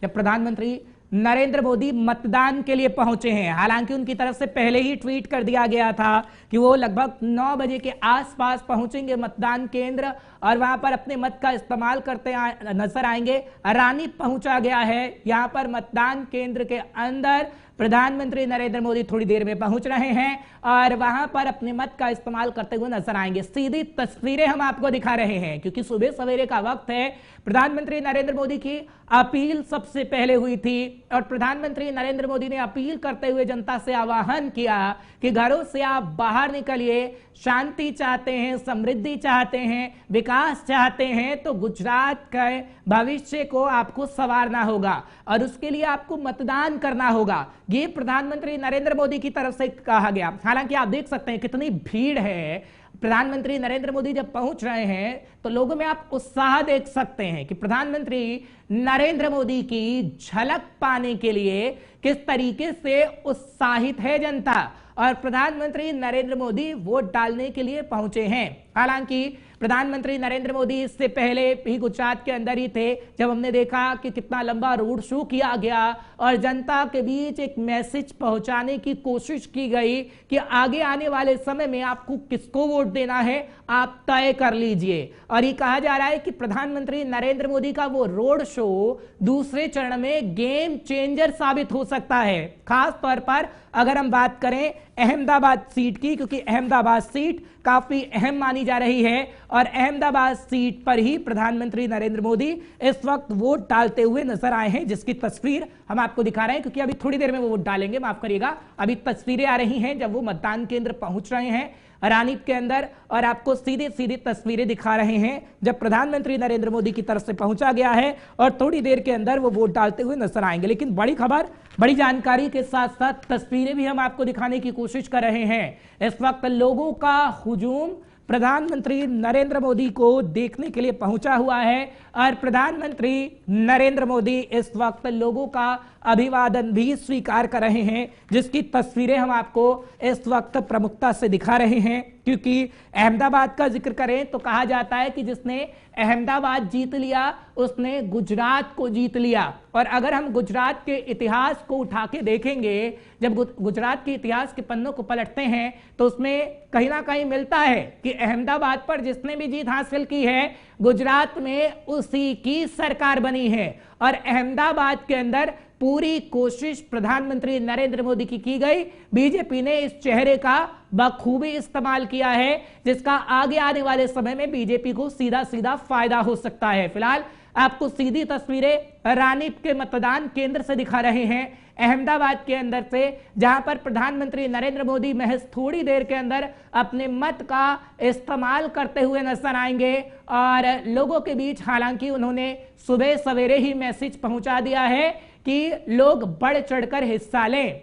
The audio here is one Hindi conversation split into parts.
जब प्रधानमंत्री नरेंद्र मोदी मतदान के लिए पहुंचे हैं। हालांकि उनकी तरफ से पहले ही ट्वीट कर दिया गया था कि वो लगभग 9 बजे के आसपास पहुंचेंगे मतदान केंद्र और वहां पर अपने मत का इस्तेमाल करते नजर आएंगे। रानी पहुंचा गया है यहां पर मतदान केंद्र के अंदर। प्रधानमंत्री नरेंद्र मोदी थोड़ी देर में पहुंच रहे हैं और वहां पर अपने मत का इस्तेमाल करते हुए नजर आएंगे। सीधी तस्वीरें हम आपको दिखा रहे हैं क्योंकि सुबह सवेरे का वक्त है। प्रधानमंत्री नरेंद्र मोदी की अपील सबसे पहले हुई थी और प्रधानमंत्री नरेंद्र मोदी ने अपील करते हुए जनता से आह्वान किया कि घरों से आप बाहर निकलिए, शांति चाहते हैं, समृद्धि चाहते हैं, विकास चाहते हैं तो गुजरात के भविष्य को आपको संवारना होगा और उसके लिए आपको मतदान करना होगा। ये प्रधानमंत्री नरेंद्र मोदी की तरफ से कहा गया। हालांकि आप देख सकते हैं कितनी भीड़ है। प्रधानमंत्री नरेंद्र मोदी जब पहुंच रहे हैं तो लोगों में आप उत्साह देख सकते हैं कि प्रधानमंत्री नरेंद्र मोदी की झलक पाने के लिए किस तरीके से उत्साहित है जनता और प्रधानमंत्री नरेंद्र मोदी वोट डालने के लिए पहुंचे हैं। हालांकि प्रधानमंत्री नरेंद्र मोदी इससे पहले भी गुजरात के अंदर ही थे जब हमने देखा कि कितना लंबा रोड शो किया गया और जनता के बीच एक मैसेज पहुंचाने की कोशिश की गई कि आगे आने वाले समय में आपको किसको वोट देना है आप तय कर लीजिए। और ये कहा जा रहा है कि प्रधानमंत्री नरेंद्र मोदी का वो रोड शो दूसरे चरण में गेम चेंजर साबित हो सकता है। खास तौर पर अगर हम बात करें अहमदाबाद सीट की, क्योंकि अहमदाबाद सीट काफी अहम मानी जा रही है और अहमदाबाद सीट पर ही प्रधानमंत्री नरेंद्र मोदी इस वक्त वोट डालते हुए नजर आए हैं, जिसकी तस्वीर हम आपको दिखा रहे हैं क्योंकि अभी थोड़ी देर में वो वोट डालेंगे। माफ करिएगा, अभी तस्वीरें आ रही हैं जब वो मतदान केंद्र पहुंच रहे हैं रानीप के अंदर और आपको सीधी सीधी तस्वीरें दिखा रहे हैं जब प्रधानमंत्री नरेंद्र मोदी की तरफ से पहुंचा गया है और थोड़ी देर के अंदर वो वोट डालते हुए नजर आएंगे। लेकिन बड़ी खबर, बड़ी जानकारी के साथ साथ तस्वीरें भी हम आपको दिखाने की कोशिश कर रहे हैं। इस वक्त लोगों का हुजूम प्रधानमंत्री नरेंद्र मोदी को देखने के लिए पहुंचा हुआ है और प्रधानमंत्री नरेंद्र मोदी इस वक्त लोगों का अभिवादन भी स्वीकार कर रहे हैं, जिसकी तस्वीरें हम आपको इस वक्त प्रमुखता से दिखा रहे हैं। क्योंकि अहमदाबाद का जिक्र करें तो कहा जाता है कि जिसने अहमदाबाद जीत लिया उसने गुजरात को जीत लिया। और अगर हम गुजरात के इतिहास को उठा के देखेंगे, जब गुजरात के इतिहास के पन्नों को पलटते हैं तो उसमें कहीं ना कहीं मिलता है कि अहमदाबाद पर जिसने भी जीत हासिल की है गुजरात में उसी की सरकार बनी है। और अहमदाबाद के अंदर पूरी कोशिश प्रधानमंत्री नरेंद्र मोदी की गई। बीजेपी ने इस चेहरे का बखूबी इस्तेमाल किया है, जिसका आगे आने वाले समय में बीजेपी को सीधा सीधा फायदा हो सकता है। फिलहाल आपको सीधी तस्वीरें रानीप के मतदान केंद्र से दिखा रहे हैं, अहमदाबाद के अंदर से, जहां पर प्रधानमंत्री नरेंद्र मोदी महज थोड़ी देर के अंदर अपने मत का इस्तेमाल करते हुए नजर आएंगे। और लोगों के बीच हालांकि उन्होंने सुबह सवेरे ही मैसेज पहुंचा दिया है कि लोग बढ़ चढ़कर हिस्सा लें।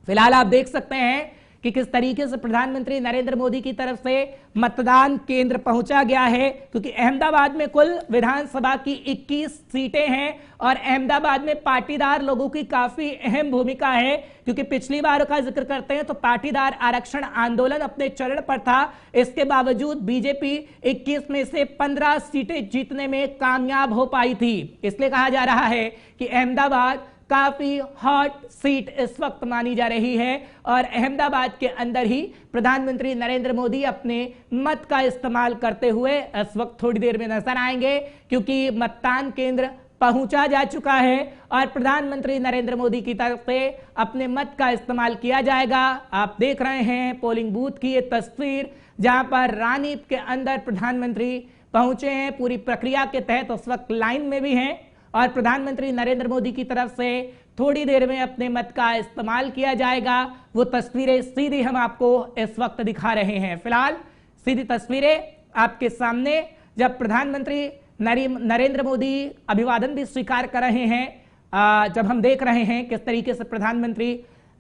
फिलहाल आप देख सकते हैं कि किस तरीके से प्रधानमंत्री नरेंद्र मोदी की तरफ से मतदान केंद्र पहुंचा गया है, क्योंकि अहमदाबाद में कुल विधानसभा की 21 सीटें हैं और अहमदाबाद में पाटीदार लोगों की काफी अहम भूमिका है। क्योंकि पिछली बार का जिक्र करते हैं तो पाटीदार आरक्षण आंदोलन अपने चरण पर था, इसके बावजूद बीजेपी 21 में से 15 सीटें जीतने में कामयाब हो पाई थी। इसलिए कहा जा रहा है कि अहमदाबाद काफी हॉट सीट इस वक्त मानी जा रही है और अहमदाबाद के अंदर ही प्रधानमंत्री नरेंद्र मोदी अपने मत का इस्तेमाल करते हुए इस वक्त थोड़ी देर में नजर आएंगे, क्योंकि मतदान केंद्र पहुंचा जा चुका है और प्रधानमंत्री नरेंद्र मोदी की तरफ से अपने मत का इस्तेमाल किया जाएगा। आप देख रहे हैं पोलिंग बूथ की ये तस्वीर, जहां पर रानीप के अंदर प्रधानमंत्री पहुंचे हैं। पूरी प्रक्रिया के तहत उस वक्त लाइन में भी हैं और प्रधानमंत्री नरेंद्र मोदी की तरफ से थोड़ी देर में अपने मत का इस्तेमाल किया जाएगा। वो तस्वीरें सीधी हम आपको इस वक्त दिखा रहे हैं। फिलहाल सीधी तस्वीरें आपके सामने, जब प्रधानमंत्री नरेंद्र मोदी अभिवादन भी स्वीकार कर रहे हैं, जब हम देख रहे हैं किस तरीके से प्रधानमंत्री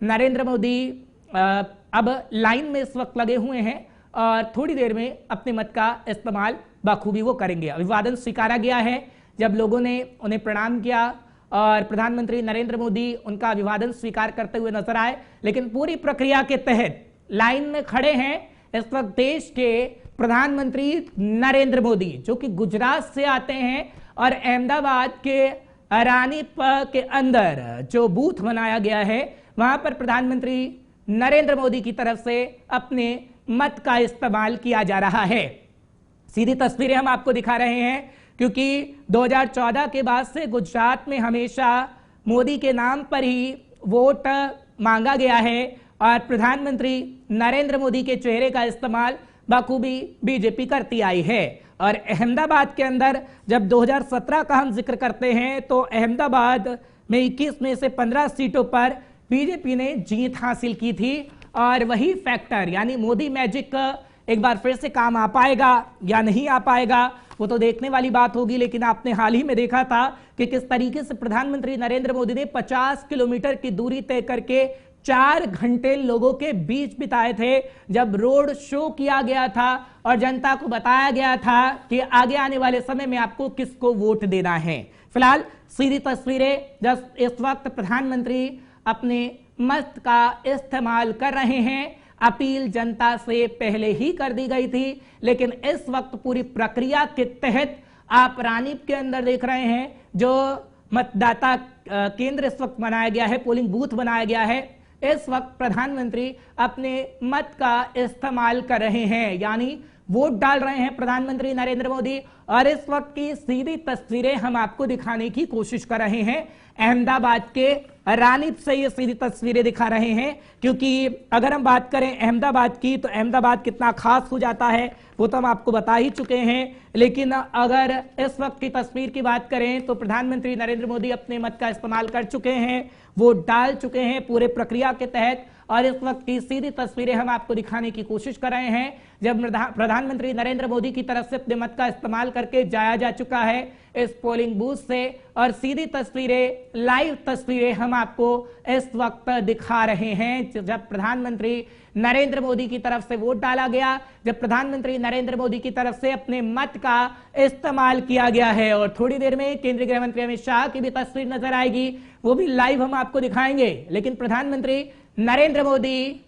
नरेंद्र मोदी अब लाइन में इस वक्त लगे हुए हैं और थोड़ी देर में अपने मत का इस्तेमाल बखूबी वो करेंगे। अभिवादन स्वीकारा गया है, जब लोगों ने उन्हें प्रणाम किया और प्रधानमंत्री नरेंद्र मोदी उनका अभिवादन स्वीकार करते हुए नजर आए। लेकिन पूरी प्रक्रिया के तहत लाइन में खड़े हैं इस वक्त देश के प्रधानमंत्री नरेंद्र मोदी, जो कि गुजरात से आते हैं और अहमदाबाद के रानीप के अंदर जो बूथ बनाया गया है वहां पर प्रधानमंत्री नरेंद्र मोदी की तरफ से अपने मत का इस्तेमाल किया जा रहा है। सीधी तस्वीरें हम आपको दिखा रहे हैं क्योंकि 2014 के बाद से गुजरात में हमेशा मोदी के नाम पर ही वोट मांगा गया है और प्रधानमंत्री नरेंद्र मोदी के चेहरे का इस्तेमाल बखूबी बीजेपी करती आई है। और अहमदाबाद के अंदर जब 2017 का हम जिक्र करते हैं तो अहमदाबाद में 21 में से 15 सीटों पर बीजेपी ने जीत हासिल की थी और वही फैक्टर यानी मोदी मैजिक एक बार फिर से काम आ पाएगा या नहीं आ पाएगा वो तो देखने वाली बात होगी। लेकिन आपने हाल ही में देखा था कि किस तरीके से प्रधानमंत्री नरेंद्र मोदी ने 50 किलोमीटर की दूरी तय करके 4 घंटे लोगों के बीच बिताए थे जब रोड शो किया गया था और जनता को बताया गया था कि आगे आने वाले समय में आपको किसको वोट देना है। फिलहाल सीधी तस्वीरें जब इस वक्त प्रधानमंत्री अपने मत का इस्तेमाल कर रहे हैं। अपील जनता से पहले ही कर दी गई थी लेकिन इस वक्त पूरी प्रक्रिया के तहत आप रानीप के अंदर देख रहे हैं जो मतदाता केंद्र इस वक्त बनाया गया है, पोलिंग बूथ बनाया गया है। इस वक्त प्रधानमंत्री अपने मत का इस्तेमाल कर रहे हैं यानी वोट डाल रहे हैं प्रधानमंत्री नरेंद्र मोदी। और इस वक्त की सीधी तस्वीरें हम आपको दिखाने की कोशिश कर रहे हैं। अहमदाबाद के रानीप से ये सीधी तस्वीरें दिखा रहे हैं क्योंकि अगर हम बात करें अहमदाबाद की तो अहमदाबाद कितना खास हो जाता है वो तो हम आपको बता ही चुके हैं। लेकिन अगर इस वक्त की तस्वीर की बात करें तो प्रधानमंत्री नरेंद्र मोदी अपने मत का इस्तेमाल कर चुके हैं, वोट डाल चुके हैं पूरे प्रक्रिया के तहत। और इस वक्त की सीधी तस्वीरें हम आपको दिखाने की कोशिश कर रहे हैं जब प्रधानमंत्री नरेंद्र मोदी की तरफ से अपने मत का इस्तेमाल करके जाया जा चुका है इस पोलिंग बूथ से। और सीधी तस्वीरें, लाइव तस्वीरें हम आपको इस वक्त दिखा रहे हैं जब प्रधानमंत्री नरेंद्र मोदी की तरफ से वोट डाला गया, जब प्रधानमंत्री नरेंद्र मोदी की तरफ से अपने मत का इस्तेमाल किया गया है। और थोड़ी देर में केंद्रीय गृह मंत्री अमित शाह की भी तस्वीर नजर आएगी, वो भी लाइव हम आपको दिखाएंगे। लेकिन प्रधानमंत्री नरेंद्र मोदी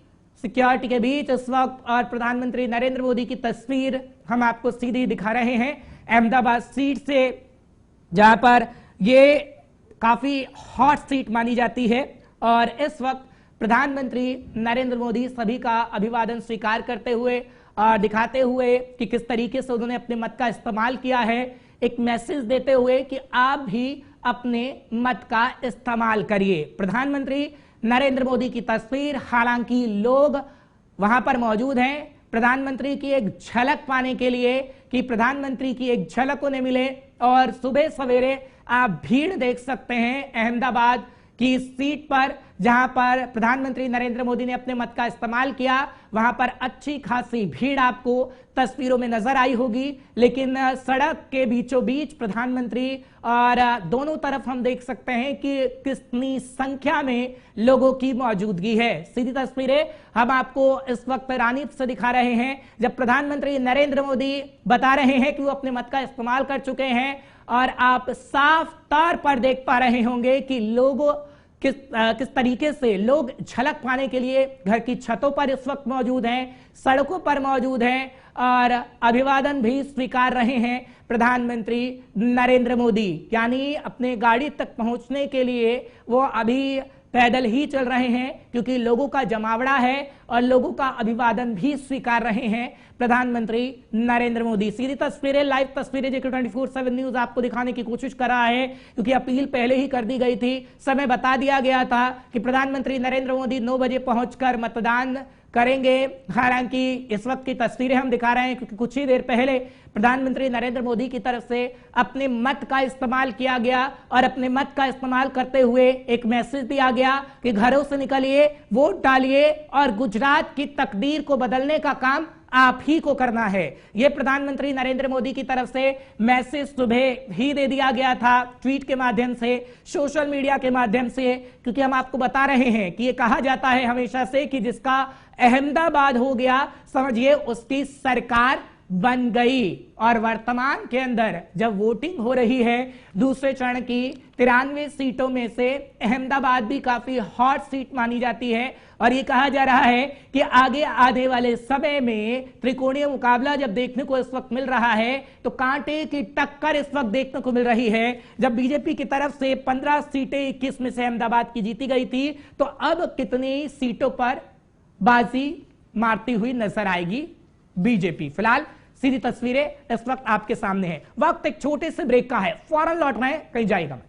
सिक्योरिटी के बीच इस वक्त और प्रधानमंत्री नरेंद्र मोदी की तस्वीर हम आपको सीधी दिखा रहे हैं अहमदाबाद सीट से, जहां पर ये काफी हॉट सीट मानी जाती है। और इस वक्त प्रधानमंत्री नरेंद्र मोदी सभी का अभिवादन स्वीकार करते हुए और दिखाते हुए कि किस तरीके से उन्होंने अपने मत का इस्तेमाल किया है, एक मैसेज देते हुए कि आप भी अपने मत का इस्तेमाल करिए। प्रधानमंत्री नरेंद्र मोदी की तस्वीर, हालांकि लोग वहां पर मौजूद हैं प्रधानमंत्री की एक झलक पाने के लिए कि प्रधानमंत्री की एक झलक उन्हें मिले। और सुबह सवेरे आप भीड़ देख सकते हैं अहमदाबाद की इस सीट पर जहां पर प्रधानमंत्री नरेंद्र मोदी ने अपने मत का इस्तेमाल किया, वहां पर अच्छी खासी भीड़ आपको तस्वीरों में नजर आई होगी। लेकिन सड़क के बीचों बीच प्रधानमंत्री और दोनों तरफ हम देख सकते हैं कि कितनी संख्या में लोगों की मौजूदगी है। सीधी तस्वीरें हम आपको इस वक्त रानीप से दिखा रहे हैं जब प्रधानमंत्री नरेंद्र मोदी बता रहे हैं कि वो अपने मत का इस्तेमाल कर चुके हैं। और आप साफ तौर पर देख पा रहे होंगे कि लोगों किस तरीके से लोग झलक पाने के लिए घर की छतों पर इस वक्त मौजूद हैं, सड़कों पर मौजूद हैं और अभिवादन भी स्वीकार रहे हैं प्रधानमंत्री नरेंद्र मोदी। यानी अपने गाड़ी तक पहुंचने के लिए वो अभी पैदल ही चल रहे हैं क्योंकि लोगों का जमावड़ा है और लोगों का अभिवादन भी स्वीकार रहे हैं प्रधानमंत्री नरेंद्र मोदी। सीधी तस्वीरें, लाइव तस्वीरें जेके 24/7 न्यूज आपको दिखाने की कोशिश कर रहा है क्योंकि अपील पहले ही कर दी गई थी, समय बता दिया गया था कि प्रधानमंत्री नरेंद्र मोदी 9 बजे पहुंचकर मतदान करेंगे। हालांकि इस वक्त की तस्वीरें हम दिखा रहे हैं क्योंकि कुछ ही देर पहले प्रधानमंत्री नरेंद्र मोदी की तरफ से अपने मत का इस्तेमाल किया गया और अपने मत का इस्तेमाल करते हुए एक मैसेज दिया गया कि घरों से निकलिए, वोट डालिए और गुजरात की तकदीर को बदलने का काम आप ही को करना है। यह प्रधानमंत्री नरेंद्र मोदी की तरफ से मैसेज सुबह ही दे दिया गया था, ट्वीट के माध्यम से, सोशल मीडिया के माध्यम से, क्योंकि हम आपको बता रहे हैं कि यह कहा जाता है हमेशा से कि जिसका अहमदाबाद हो गया समझिए उसकी सरकार बन गई। और वर्तमान के अंदर जब वोटिंग हो रही है दूसरे चरण की 93 सीटों में से अहमदाबाद भी काफी हॉट सीट मानी जाती है और ये कहा जा रहा है कि आगे आने वाले समय में त्रिकोणीय मुकाबला जब देखने को इस वक्त मिल रहा है तो कांटे की टक्कर इस वक्त देखने को मिल रही है। जब बीजेपी की तरफ से 15 सीटें 21 में से अहमदाबाद की जीती गई थी तो अब कितनी सीटों पर बाजी मारती हुई नजर आएगी बीजेपी। फिलहाल सीधी तस्वीरें इस वक्त आपके सामने है। वक्त एक छोटे से ब्रेक का है, फौरन लौट रहे हैं, कहीं जाएगा मत।